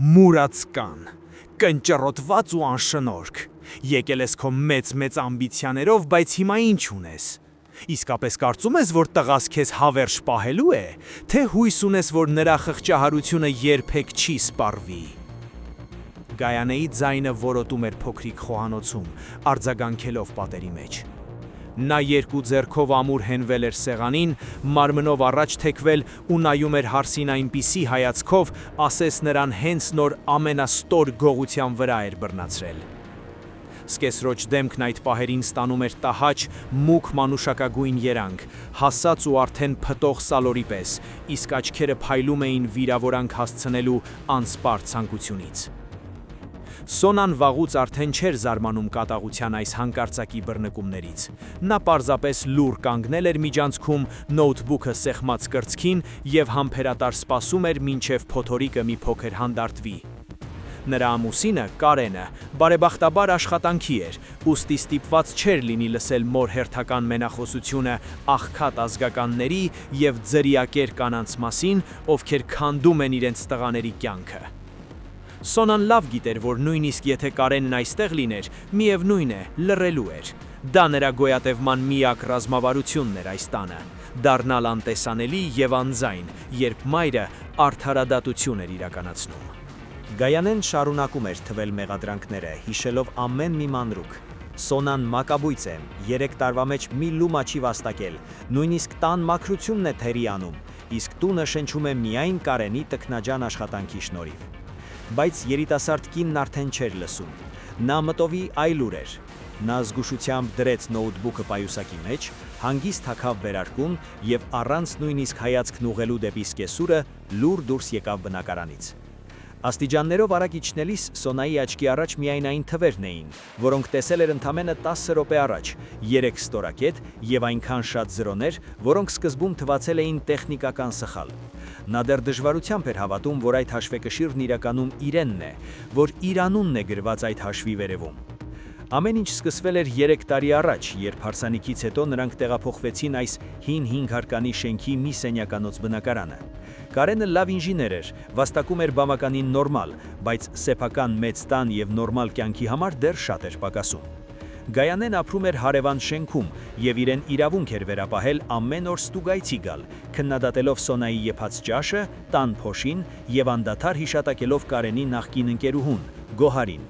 Մուրացկան, կնճռոտված ու անշնորհք, եկել ես քո մեծ ամբիցիաներով, բայց հիմա ինչ ունես։ Իսկապես կարծում ես, որ տղաս քեզ հավերժ պահելու է, թե հույս ունես, որ նրա խղճահարությունը երբեք չի սպառվի։ Գայանեի ձայնը որոտում էր փոքրիկ խոհանոցում, արձագանքելով պատերի մեջ։ Նա երկու ձեռքով ամուր հենվել էր սեղանին, մարմնով առաջ թեքվել ու նայում էր հարսին այնպիսի հայացքով, ասես նրան հենց նոր ամենաստոր գողության վրա էր բռնացրել։ Սկեսրոջ դեմքն այդ պահերին ստանում էր տհաճ, մուգ մանուշակագույն երանգ, հասած ու արդեն փտող սալորի պես, իսկ աչքերը փայլում էին վիրավորանք հասցնելու անսպառ ցանկությունից։ Սոնան վաղուց արդեն չէր զարմանում կատաղության այս հանկարծակի բռնկումներից։ Նա պարզապես լուռ կանգնել էր միջանցքում, նոութբուքը սեղմած կրծքին և համբերատար սպասում էր, մինչև փոթորիկը մի փոքր հանդարտվի։ Նրա ամուսինը, Կարենը, բարեբախտաբար աշխատանքի էր, ուստի ստիպված չէր լինի լսել մոր հերթական մենախոսությունը աղքատ ազգականների և ձրիակեր կանանց մասին, ովքեր քանդում են իրենց տղաների կյանքը։ Սոնան լավ գիտեր, որ նույնիսկ եթե Կարենն այստեղ լիներ, միևնույն է, լռելու էր։ Դա նրա գոյատևման միակ ռազմավարությունն էր այս տանը, դառնալ անտեսանելի և անձայն, երբ մայրը արդարադատություն էր իրականացնում։ Գայանեն շարունակում էր թվել մեղադրանքները, հիշելով ամեն մի մանրուք։ Սոնան մակաբույծ է, 3 տարվա մեջ մի լումա չի վաստակել, նույնիսկ տան մաքրությունն է թերի անում, իսկ տունը շնչում է միայն Կարենի տքնաջան աշխատանքի շնորհիվ։ Բայց երիտասարդ կինն արդեն չէր լսում։ Նա մտովի այլ ուր էր։ Նա զգուշությամբ դրեց նոութբուքը պայուսակի մեջ, հանգիստ թաքավ վերարկուն և առանց նույնիսկ հայացքն ուղղելու դեպի սկեսուրը լուռ դուրս եկավ բնակարանից։ Աստիճաններով արագ իջնելիս Սոնայի աչքի առաջ միայն այն թվերն էին, որոնք տեսել էր ընդամենը 10 րոպե առաջ, 3 ստորակետ և այնքան շատ զրոներ, որոնք սկզբում թվացել էին տեխնիկական սխալ։ Նա դեռ դժվարությամբ էր հավատում, որ այդ հաշվեկշիռն իրականում իրենն է, որ իր անունն է գրված այդ հաշվի վերևում։ Ամեն ինչ սկսվել էր 3 տարի առաջ, երբ հարսանիքից հետո նրանք տեղափոխվեցին այս հին 5 հարկանի շենքի մի սենյականոց բնակարանը։ Կարենը լավ ինժեներ էր, վաստակում էր բավականին նորմալ, բայց սեփական մեծ տան և նորմալ կյանքի համար դեռ շատ էր պակասում։ Գայանեն ապրում էր հարևան շենքում և իրեն իրավունք էր վերապահել ամեն օր ստուգայցի գալ, քննադատելով Սոնայի եփած ճաշը, տան փոշին և անդադար հիշատակելով Կարենի նախկին ընկերուհուն, Գոհարին։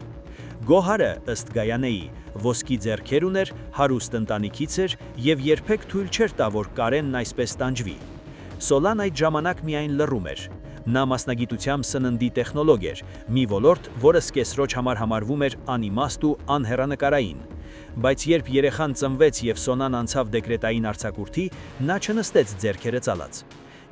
Գոհարը, ըստ Գայանեի, ոսկի ձեռքեր ուներ, հարուստ ընտանիքից էր և երբեք թույլ չէր տա, որ Կարենն այսպես տանջվի։ Սոլան այդ ժամանակ միայն լռում էր։ Նա մասնագիտությամբ սննդի տեխնոլոգ էր, մի ոլորտ, որը սկեսրոջ համար համարվում էր անիմաստ ու անհեռանկարային։ Բայց երբ երեխան ծնվեց և Սոնան անցավ դեկրետային արձակուրդի, նա չնստեց ձեռքերը ծալած։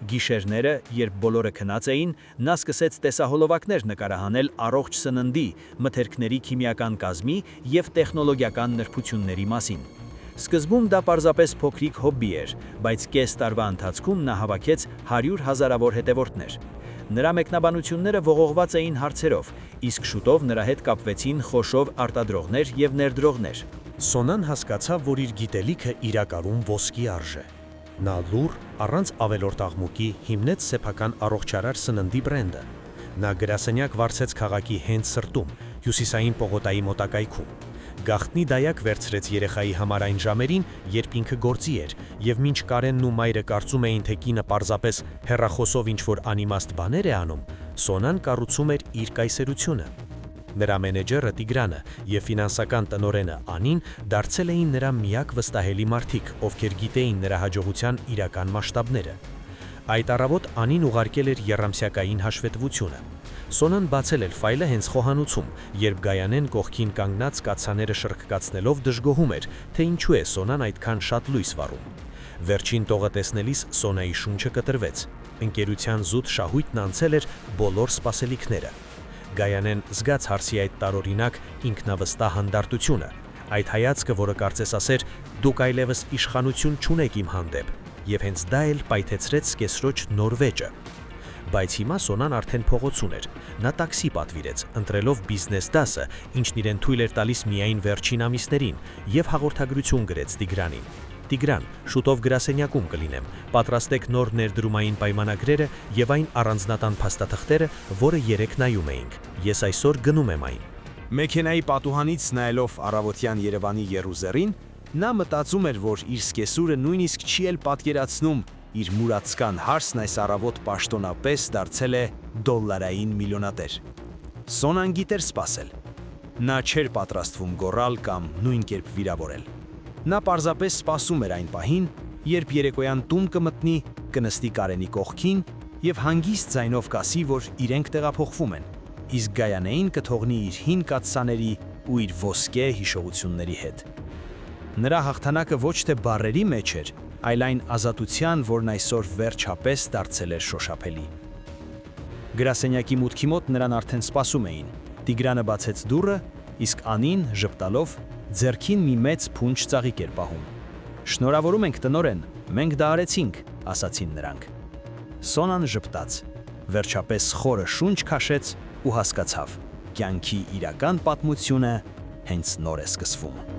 Գիշերները, երբ բոլորը քնած էին, նա սկսեց տեսահոլովակներ նկարահանել առողջ սննդի, մթերքների քիմիական կազմի և տեխնոլոգիական նրբությունների մասին։ Սկզբում դա պարզապես փոքրիկ հոբբի էր, բայց կես տարվա ընթացքում նա հավաքեց 100 հազարավոր հետևորդներ։ Նրա մեկնաբանությունները ողողված էին հարցերով, իսկ շուտով նրա հետ կապվեցին խոշոր արտադրողներ և ներդրողներ։ Սոնան հասկացավ, որ իր գիտելիքը իրականում ոսկի արժե։ Նա լուռ, առանց ավելորդ աղմուկի հիմնեց սեփական առողջարար սննդի բրենդը։ Նա գրասենյակ վարձեց քաղաքի հենց սրտում, հյուսիսային պողոտայի մոտակայքում։ Գաղտնի դայակ վերցրեց երեխայի համար այն ժամերին, երբ ինքը գործի էր, և մինչ Կարենն ու մայրը կարծում էին, թե կինը պարզապես հեռախոսով ինչ-որ անիմաստ բաներ է անում, Սոնան կառուցում էր իր կայսերությունը։ Նրա մենեջերը Տիգրանը և ֆինանսական տնօրենը Անին դարձել էին նրա միակ վստահելի մարդիկ, ովքեր գիտեին նրա հաջողության իրական մասշտաբները։ Այդ առավոտ Անին ուղարկել էր եռամսյակային հաշվետվությունը։ Սոնան բացել էր ֆայլը հենց խոհանոցում, երբ Գայանեն կողքին կանգնած կաթսաները շրխկացնելով դժգոհում էր, թե ինչու է Սոնան այդքան շատ լույս վառում։ Վերջին տողը տեսնելիս Սոնայի շունչը կտրվեց։ Ընկերության զուտ շահույթն անցել էր բոլոր սպասելիքները։ Գայանեն զգաց հարսի այդ տարօրինակ ինքնավստահ հանդարտությունը, այդ հայացքը, որը կարծես ասեր դուք այլևս իշխանություն չունեք իմ հանդեպ, և հենց դա էլ պայթեցրեց սկեսրոջ նոր վեճը։ Բայց հիմա Սոնան արդեն փողոցում էր։ Նա տաքսի պատվիրեց, ընտրելով բիզնես դասը, ինչն իրեն թույլ էր տալիս միայն վերջին ամիսներին, և հաղորդագրություն գրեց Տիգրանին։ Տիգրան, շուտով գրասենյակում կլինեմ։ Պատրաստեք նոր ներդրումային պայմանագրերը եւ այն առանձնատան փաստաթղթերը, որը երեք նայում էինք։ Ես այսօր գնում եմ այն։ Մեքենայի պատուհանից նայելով առավոտյան Երևանի եռուզեռին, նա մտածում էր, որ իր սկեսուրը նույնիսկ չի էլ պատկերացնում իր մուրացկան հարսն այս առավոտ պաշտոնապես դարձել է դոլարային միլիոնատեր։ Սոնան գիտեր սպասել։ Նա չէր պատրաստվում գոռալ կամ նույն կերպ վիրավորել։ Նա պարզապես սպասում էր այն պահին, երբ երեկոյան տուն կմտնի, կնստի Կարենի կողքին եւ հանգիստ ձայնով կասի, որ իրենք տեղափոխվում են, իսկ Գայանեին կթողնի իր հին կաթսաների ու իր ոսկե հիշողությունների հետ։ Նրա հաղթանակը ոչ թե բառերի մեջ էր, այլ այն ազատության, որն այսօր վերջապես դարձել էր շոշափելի։ Գրասենյակի մուտքի մոտ նրան արդեն սպասում էին։ Տիգրանը բացեց դուռը, իսկ Անին, ժպտալով, ձեռքին մի մեծ փունջ ծաղիկ էր պահում։ «Շնորհավորում ենք, տնօրեն, մենք դա արեցինք», ասացին նրանք։ Սոնան ժպտաց, վերջապես խորը շունչ քաշեց ու հասկացավ. կյանքի իրական պատմությունը հենց նոր է սկսվում։